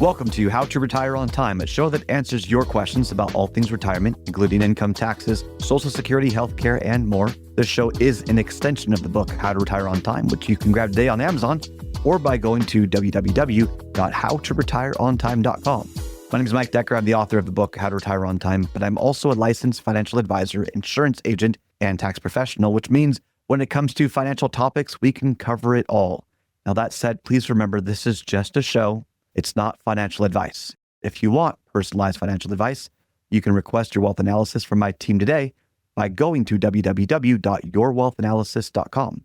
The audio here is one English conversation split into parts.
Welcome to How to Retire on Time, a show that answers your questions about all things retirement, including income taxes, Social Security, healthcare, and more. This show is an extension of the book, How to Retire on Time, which you can grab today on Amazon or by going to www.howtoretireontime.com. My name is Mike Decker. I'm the author of the book, How to Retire on Time, but I'm also a licensed financial advisor, insurance agent, and tax professional, which means when it comes to financial topics, we can cover it all. Now, that said, please remember this is just a show. It's not financial advice. If you want personalized financial advice, you can request your wealth analysis from my team today by going to www.yourwealthanalysis.com.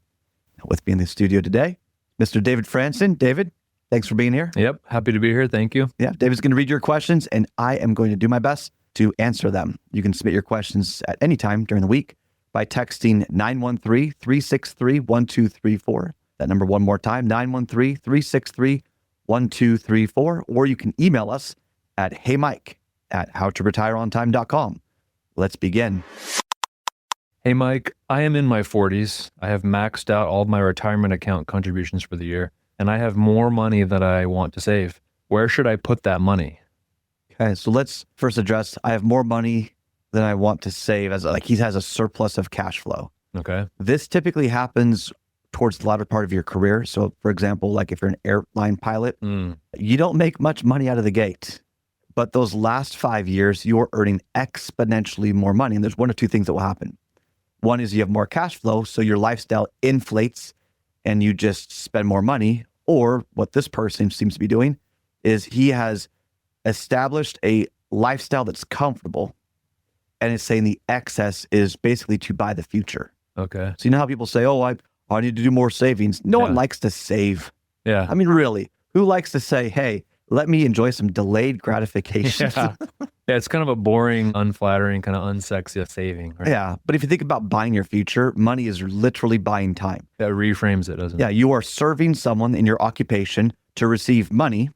With me in the studio today, Mr. David Franson. David, thanks for being here. Yep. Happy to be here. Thank you. Yeah, David's going to read your questions, and I am going to do my best to answer them. You can submit your questions at any time during the week by texting 913-363-1234. That number one more time, 913-363-1234, or you can email us at heymike@howtoretireontime.com. Let's begin. Hey, Mike, I am in my 40s. I have maxed out all of my retirement account contributions for the year, and I have more money that I want to save. Where should I put that money? Okay, so let's first address, I have more money than I want to save, as like he has a surplus of cash flow. Okay. This typically happens towards the latter part of your career. So for example, like if you're an airline pilot, you don't make much money out of the gate, but those last 5 years, you're earning exponentially more money. And there's one or two things that will happen. One is you have more cash flow, so your lifestyle inflates and you just spend more money. Or what this person seems to be doing is he has established a lifestyle that's comfortable and is saying the excess is basically to buy the future. Okay. So you know how people say, oh, I need to do more savings. No one likes to save. Yeah. I mean, really, who likes to say, hey, let me enjoy some delayed gratification? Yeah. It's kind of a boring, unflattering, kind of unsexy saving. Right? Yeah. But if you think about buying your future, money is literally buying time. That reframes it, doesn't it? Yeah. You are serving someone in your occupation to receive money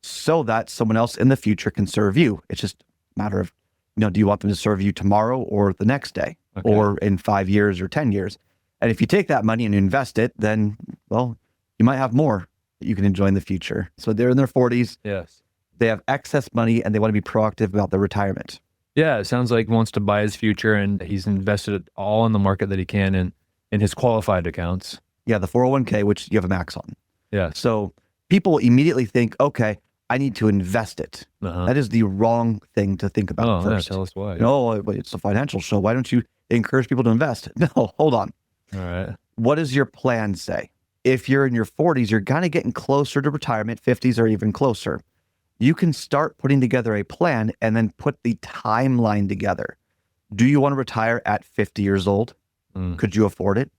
so that someone else in the future can serve you. It's just a matter of, do you want them to serve you tomorrow or the next day or in 5 years or 10 years? And if you take that money and invest it, then, well, you might have more that you can enjoy in the future. So they're in their 40s. Yes. They have excess money and they want to be proactive about their retirement. Yeah. It sounds like he wants to buy his future and he's invested it all in the market that he can in his qualified accounts. Yeah, the 401k, which you have a max on. Yeah. So people immediately think, okay, I need to invest it. That is the wrong thing to think about first. Yeah, tell us why. No, it's a financial show. Why don't you encourage people to invest? No, hold on. All right. What does your plan say? If you're in your 40s, you're kind of getting closer to retirement, 50s or even closer. You can start putting together a plan and then put the timeline together. Do you want to retire at 50 years old? Could you afford it?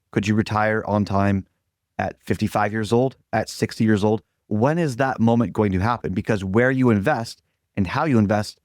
Could you retire on time at 55 years old, at 60 years old? When is that moment going to happen? Because where you invest and how you invest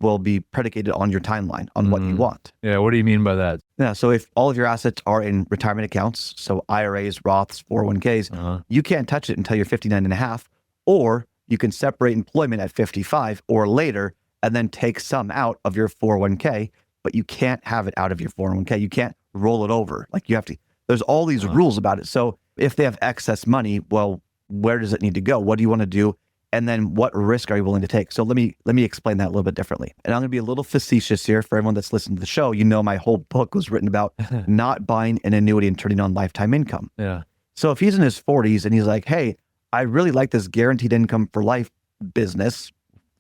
will be predicated on your timeline, on what you want. Yeah. What do you mean by that? Yeah. So if all of your assets are in retirement accounts, so IRAs, Roths, 401ks, you can't touch it until you're 59 and a half, or you can separate employment at 55 or later and then take some out of your 401k, but you can't have it out of your 401k. You can't roll it over. Like you have to, there's all these rules about it. So if they have excess money, well, where does it need to go? What do you want to do? And then what risk are you willing to take? So let me explain that a little bit differently. And I'm going to be a little facetious here for everyone that's listened to the show. My whole book was written about not buying an annuity and turning on lifetime income. Yeah. So if he's in his 40s and he's like, hey, I really like this guaranteed income for life business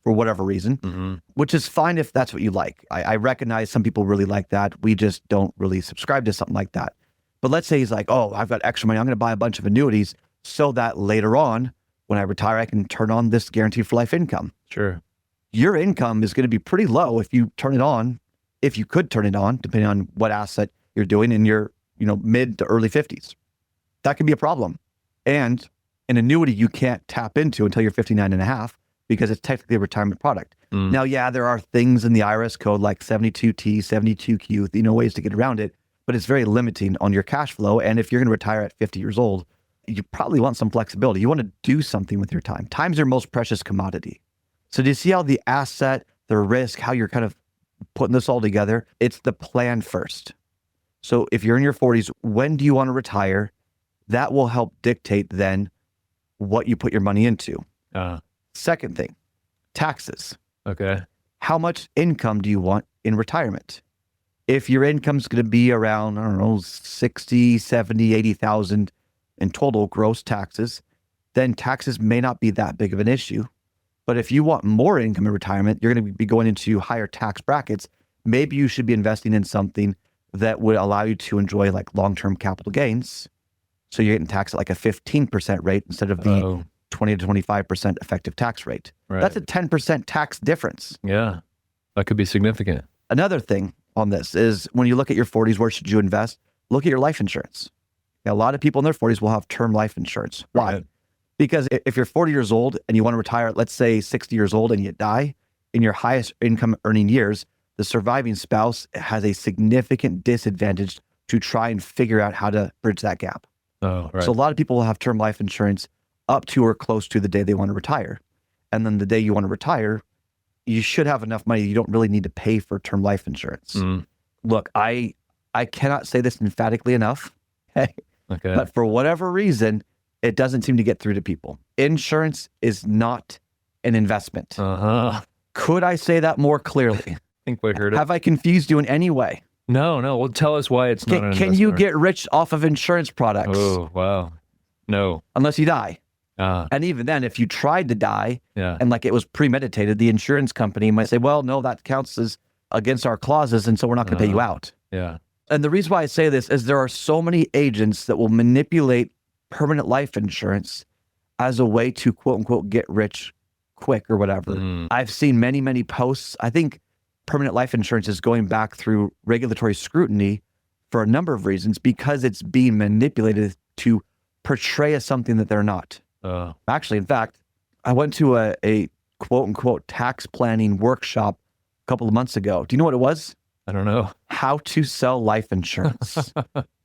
for whatever reason, which is fine if that's what you like. I recognize some people really like that. We just don't really subscribe to something like that. But let's say he's like, oh, I've got extra money. I'm going to buy a bunch of annuities so that later on, when I retire, I can turn on this guaranteed for life income. Sure. Your income is going to be pretty low if you turn it on, if you could turn it on, depending on what asset you're doing in your, mid to early 50s. That can be a problem. And an annuity you can't tap into until you're 59 and a half because it's technically a retirement product. Now, yeah, there are things in the IRS code like 72T, 72Q, ways to get around it, but it's very limiting on your cash flow. And if you're going to retire at 50 years old, you probably want some flexibility. You want to do something with your time. Time's your most precious commodity. So do you see how the asset, the risk, how you're kind of putting this all together? It's the plan first. So if you're in your 40s, when do you want to retire? That will help dictate then what you put your money into. Second thing, taxes. Okay. How much income do you want in retirement? If your income's going to be around, I don't know, 60, 70, 80,000 in total gross taxes, then taxes may not be that big of an issue. But if you want more income in retirement, you're going to be going into higher tax brackets. Maybe you should be investing in something that would allow you to enjoy like long-term capital gains. So you're getting taxed at like a 15% rate instead of the 20 to 25% effective tax rate. Right. That's a 10% tax difference. Yeah. That could be significant. Another thing on this is when you look at your 40s, where should you invest? Look at your life insurance. Now, a lot of people in their 40s will have term life insurance. Why? Right. Because if you're 40 years old and you want to retire, let's say 60 years old, and you die in your highest income earning years, the surviving spouse has a significant disadvantage to try and figure out how to bridge that gap. Oh, right. So a lot of people will have term life insurance up to or close to the day they want to retire. And then the day you want to retire, you should have enough money. You don't really need to pay for term life insurance. Look, I cannot say this emphatically enough, Okay. but for whatever reason, it doesn't seem to get through to people. Insurance is not an investment. I Could I say that more clearly? think we heard it. Have I confused you in any way? No. Well, tell us why it's not an Can you investment. get rich off of insurance products? Oh, wow. No. Unless you die. Ah, And even then, if you tried to die yeah. and like it was premeditated, the insurance company might say, well, no, that counts as against our clauses, and so we're not going to pay you out. Yeah. And the reason why I say this is there are so many agents that will manipulate permanent life insurance as a way to quote unquote get rich quick or whatever. I've seen many, many posts. I think permanent life insurance is going back through regulatory scrutiny for a number of reasons because it's being manipulated to portray as something that they're not. Actually, in fact, I went to a quote unquote tax planning workshop a couple of months ago. Do you know what it was? I don't know. How to sell life insurance.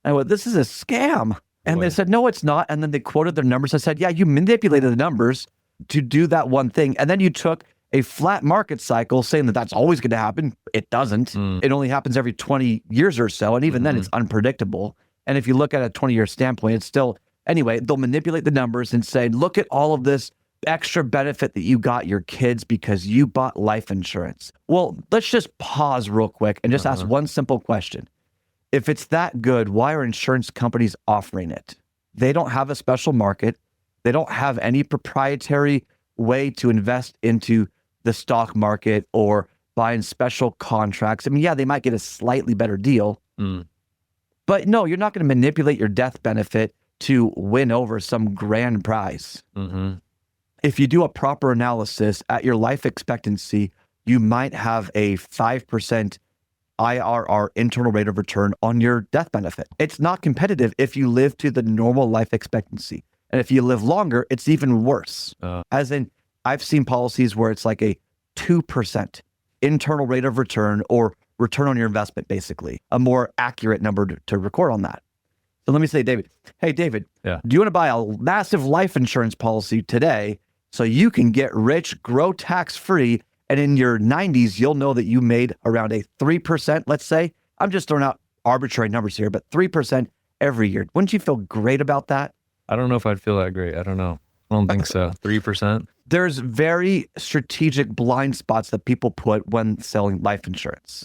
I went, this is a scam. And they Boy. said, no, it's not. And then they quoted their numbers. I said, yeah, you manipulated the numbers to do that one thing. And then you took a flat market cycle saying that that's always going to happen. It doesn't. It only happens every 20 years or so. And even then it's unpredictable. And if you look at a 20-year standpoint, it's still, anyway, they'll manipulate the numbers and say, look at all of this extra benefit that you got your kids because you bought life insurance. Well, let's just pause real quick and just ask one simple question. If it's that good, why are insurance companies offering it? They don't have a special market. They don't have any proprietary way to invest into the stock market or buying special contracts. I mean, yeah, they might get a slightly better deal, but no, you're not going to manipulate your death benefit to win over some grand prize. If you do a proper analysis at your life expectancy, you might have a 5% IRR, internal rate of return, on your death benefit. It's not competitive if you live to the normal life expectancy. And if you live longer, it's even worse. As in, I've seen policies where it's like a 2% internal rate of return or return on your investment, basically, a more accurate number to record on that. So let me say, David, hey, David, Yeah. do you want to buy a massive life insurance policy today so you can get rich, grow tax-free, and in your 90s, you'll know that you made around a 3%, let's say? I'm just throwing out arbitrary numbers here, but 3% every year. Wouldn't you feel great about that? I don't know if I'd feel that great. I don't know. I don't think so. 3%? There's very strategic blind spots that people put when selling life insurance.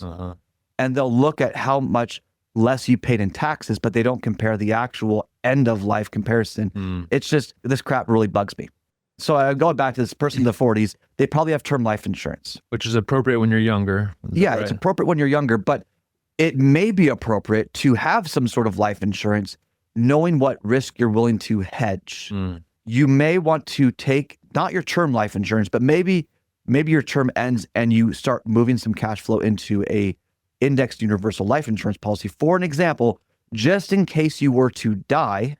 And they'll look at how much less you paid in taxes, but they don't compare the actual end of life comparison. It's just, this crap really bugs me. So I'm going back to this person in the 40s, they probably have term life insurance. Which is appropriate when you're younger. Is that Yeah, right? it's appropriate when you're younger, but it may be appropriate to have some sort of life insurance, knowing what risk you're willing to hedge. You may want to take not your term life insurance, but maybe your term ends and you start moving some cash flow into a indexed universal life insurance policy. For an example, just in case you were to die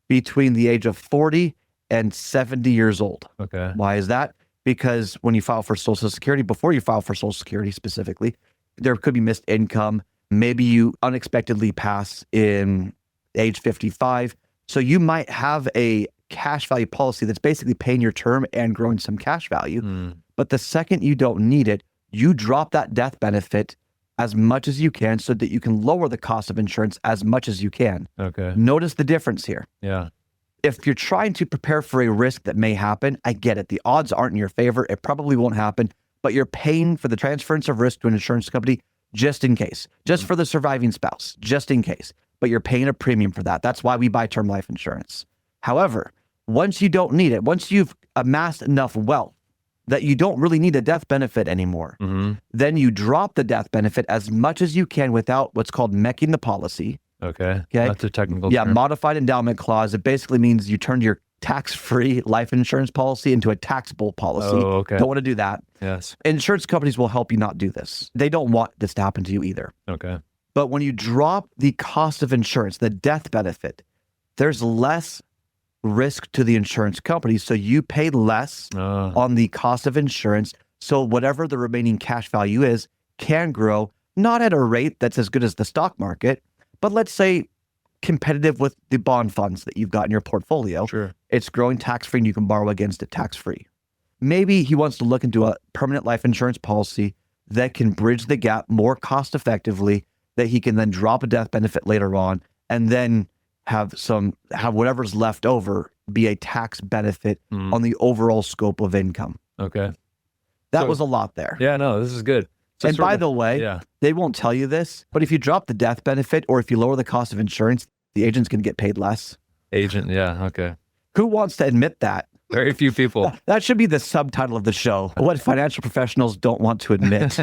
between the age of 40 and 70 years old. Okay. Why is that? Because when you file for Social Security, before you file for Social Security specifically, there could be missed income. Maybe you unexpectedly pass in age 55. So you might have a cash value policy that's basically paying your term and growing some cash value. But the second you don't need it, you drop that death benefit as much as you can so that you can lower the cost of insurance as much as you can. Okay. Notice the difference here. Yeah. If you're trying to prepare for a risk that may happen, I get it. The odds aren't in your favor. It probably won't happen, but you're paying for the transference of risk to an insurance company just in case, just for the surviving spouse, just in case. But you're paying a premium for that. That's why we buy term life insurance. However, once you don't need it, once you've amassed enough wealth that you don't really need a death benefit anymore, then you drop the death benefit as much as you can without what's called meching the policy. Okay. That's a technical term. Modified endowment clause. It basically means you turn your tax-free life insurance policy into a taxable policy. Oh, okay. Don't want to do that. Yes. Insurance companies will help you not do this. They don't want this to happen to you either. Okay. But when you drop the cost of insurance, the death benefit, there's less risk to the insurance company. So you pay less on the cost of insurance. So whatever the remaining cash value is can grow, not at a rate that's as good as the stock market, but let's say competitive with the bond funds that you've got in your portfolio. Sure. It's growing tax-free and you can borrow against it tax-free. Maybe he wants to look into a permanent life insurance policy that can bridge the gap more cost effectively, that he can then drop a death benefit later on and then have whatever's left over be a tax benefit on the overall scope of income. Okay. That was a lot there. Yeah, no, this is good. So and by the way, they won't tell you this, but if you drop the death benefit or if you lower the cost of insurance, the agent's going to get paid less. Okay. Who wants to admit that? Very few people. That should be the subtitle of the show. What financial professionals don't want to admit.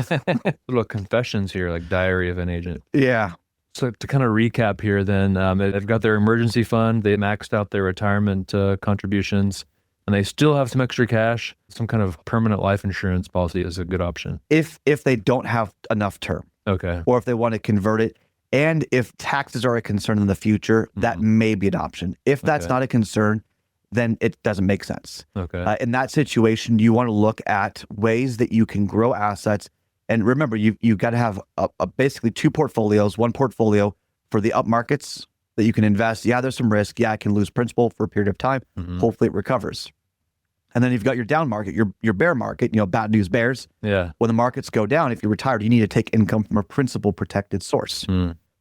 Little confessions here, like Diary of an Agent. Yeah. So to kind of recap here then, they've got their emergency fund, they maxed out their retirement contributions, and they still have some extra cash. Some kind of permanent life insurance policy is a good option. If they don't have enough term. Okay. Or if they want to convert it. And if taxes are a concern in the future, that may be an option. If that's not a concern, then it doesn't make sense. Okay. In that situation, you want to look at ways that you can grow assets. And remember, you got to have basically two portfolios. One portfolio for the up markets that you can invest. Yeah, there's some risk. Yeah, I can lose principal for a period of time. Hopefully it recovers. And then you've got your down market, your bear market, bad news bears. Yeah. When the markets go down, if you're retired, you need to take income from a principal protected source.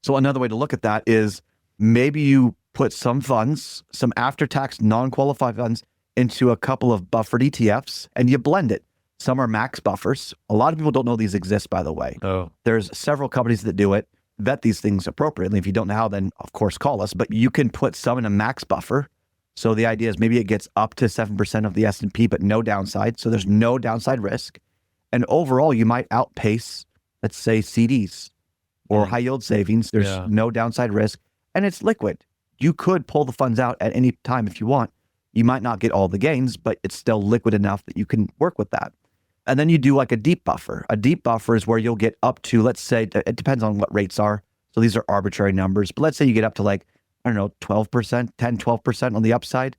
So another way to look at that is maybe you put some funds, some after-tax non-qualified funds into a couple of buffered ETFs and you blend it. Some are max buffers. A lot of people don't know these exist, by the way. There's several companies that do it. Vet these things appropriately. If you don't know how, then of course call us. But you can put some in a max buffer. So the idea is maybe it gets up to 7% of the S&P, but no downside. So there's no downside risk. And overall, you might outpace, let's say, CDs or high yield savings. There's no downside risk and it's liquid. You could pull the funds out at any time if you want. You might not get all the gains, but it's still liquid enough that you can work with that. And then you do like a deep buffer. A deep buffer is where you'll get up to, let's say, it depends on what rates are. So these are arbitrary numbers, but let's say you get up to 12%, 10, 12% on the upside.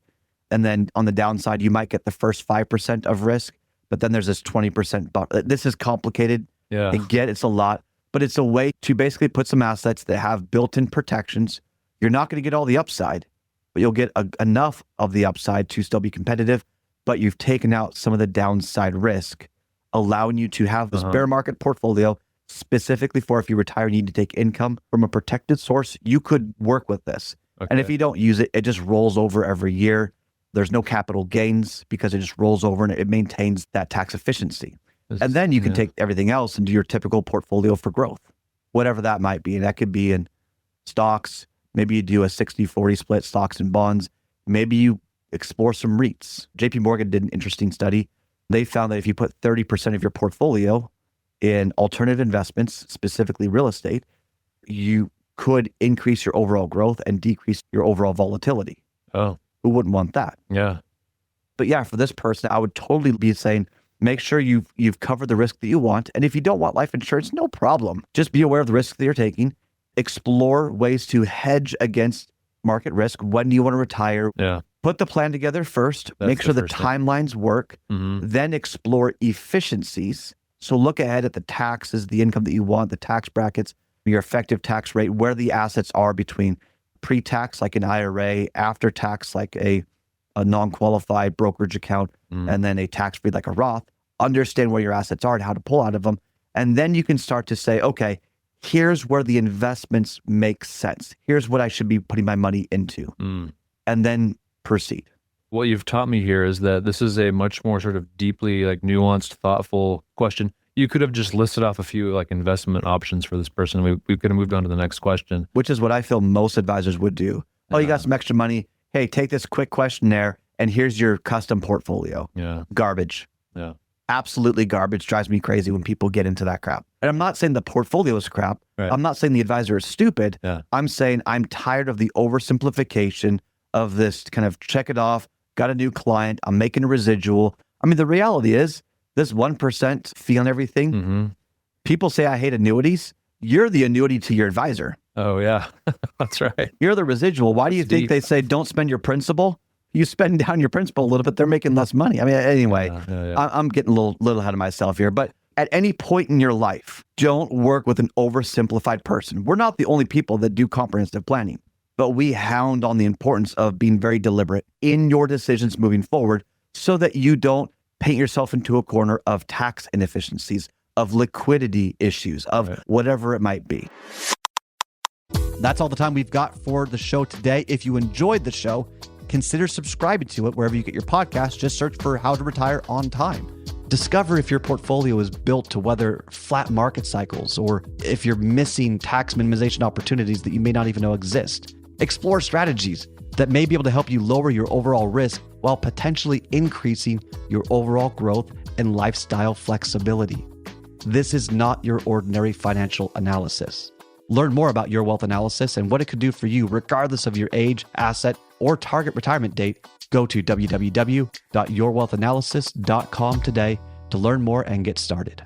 And then on the downside, you might get the first 5% of risk, but then there's this 20% buffer. This is complicated. Yeah. It's a lot, but it's a way to basically put some assets that have built-in protections. You're not going to get all the upside, but you'll get enough of the upside to still be competitive, but you've taken out some of the downside risk, allowing you to have this bear market portfolio specifically for if you retire, you need to take income from a protected source. You could work with this. Okay. And if you don't use it, it just rolls over every year. There's no capital gains because it just rolls over and it maintains that tax efficiency. And then you can take everything else and do your typical portfolio for growth, whatever that might be. And that could be in stocks. Maybe you do a 60-40 split, stocks and bonds. Maybe you explore some REITs. JP Morgan did an interesting study. They found that if you put 30% of your portfolio in alternative investments, specifically real estate, you could increase your overall growth and decrease your overall volatility. Oh. Who wouldn't want that? Yeah. But yeah, for this person, I would totally be saying, make sure you've covered the risk that you want. And if you don't want life insurance, no problem. Just be aware of the risks that you're taking. Explore ways to hedge against market risk. When do you want to retire? Yeah. Put the plan together first. Make sure the timelines work. Then explore efficiencies. So look ahead at the taxes, the income that you want, the tax brackets, your effective tax rate, where the assets are between pre-tax, like an IRA, after tax, like a non-qualified brokerage account, and then a tax-free, like a Roth. Understand where your assets are and how to pull out of them. And then you can start to say, okay, here's where the investments make sense. Here's what I should be putting my money into. And then proceed. What you've taught me here is that this is a much more sort of deeply like nuanced, thoughtful question. You could have just listed off a few like investment options for this person. We could have moved on to the next question. Which is what I feel most advisors would do. Oh, you got some extra money. Hey, take this quick questionnaire and here's your custom portfolio. Yeah. Garbage. Yeah. Absolutely garbage. Drives me crazy when people get into that crap. And I'm not saying the portfolio is crap. Right. I'm not saying the advisor is stupid. Yeah. I'm saying I'm tired of the oversimplification of this kind of check it off, got a new client, I'm making a residual. I mean, the reality is this 1% fee on everything. Mm-hmm. People say I hate annuities. You're the annuity to your advisor. Oh, yeah. That's right. You're the residual. Why do you That's think deep. they say don't spend your principal? You spend down your principal a little bit, they're making less money. I mean, anyway, Yeah. I'm getting a little ahead of myself here, but at any point in your life, don't work with an oversimplified person. We're not the only people that do comprehensive planning, but we hound on the importance of being very deliberate in your decisions moving forward so that you don't paint yourself into a corner of tax inefficiencies, of liquidity issues, of whatever it might be. That's all the time we've got for the show today. If you enjoyed the show, consider subscribing to it wherever you get your podcast. Just search for How to Retire on Time. Discover if your portfolio is built to weather flat market cycles or if you're missing tax minimization opportunities that you may not even know exist. Explore strategies that may be able to help you lower your overall risk while potentially increasing your overall growth and lifestyle flexibility. This is not your ordinary financial analysis. Learn more about Your Wealth Analysis and what it could do for you regardless of your age, asset, or target retirement date. Go to www.yourwealthanalysis.com today to learn more and get started.